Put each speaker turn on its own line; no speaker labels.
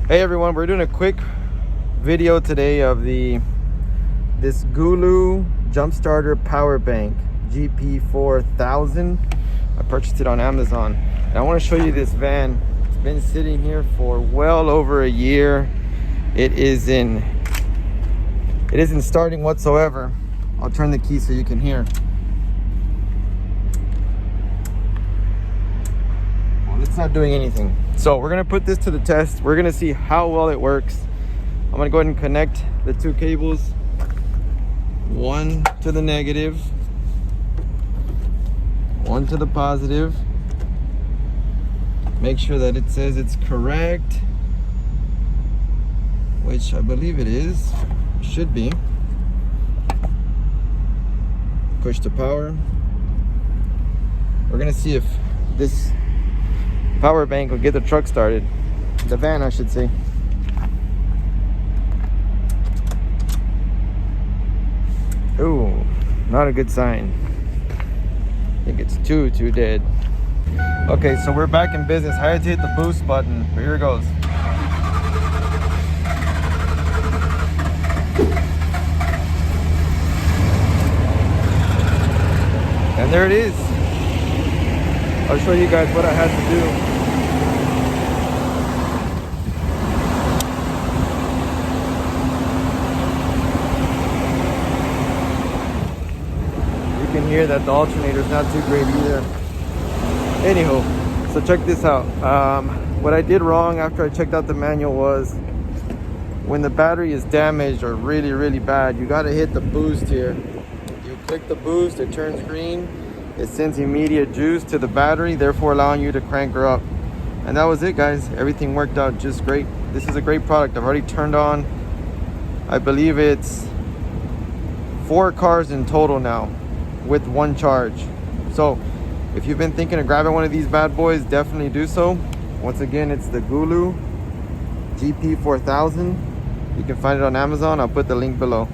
Hey everyone, we're doing a quick video today of this GOOLOO jump starter power bank GP4000. I purchased it on Amazon, and I want to show you this van. It's been sitting here for well over a year. It isn't starting whatsoever. I'll turn the key so you can hear. Well, it's not doing anything. So we're gonna put this to the test. We're gonna see how well it works. I'm gonna go ahead and connect the two cables, one to the negative, one to the positive. Make sure that it says it's correct, which I believe it is. Should be. Push the power. We're gonna see if this power bank will get the truck started. The van, I should say. Ooh, not a good sign. I think it's too dead. Okay, so we're back in business. I had to hit the boost button, but here it goes. And there it is. I'll show you guys what I had to do. You can hear that the alternator is not too great either. Anywho, so check this out. What I did wrong after I checked out the manual was when the battery is damaged or really bad, you gotta hit the boost here. You click the boost, it turns green. It sends immediate juice to the battery, therefore allowing you to crank her up. And that was it, guys. Everything worked out just great. This is a great product. I've already turned on, I believe it's 4 cars in total now with one charge. So if you've been thinking of grabbing one of these bad boys, definitely do so. Once again, it's the GOOLOO GP4000. You can find it on Amazon. I'll put the link below.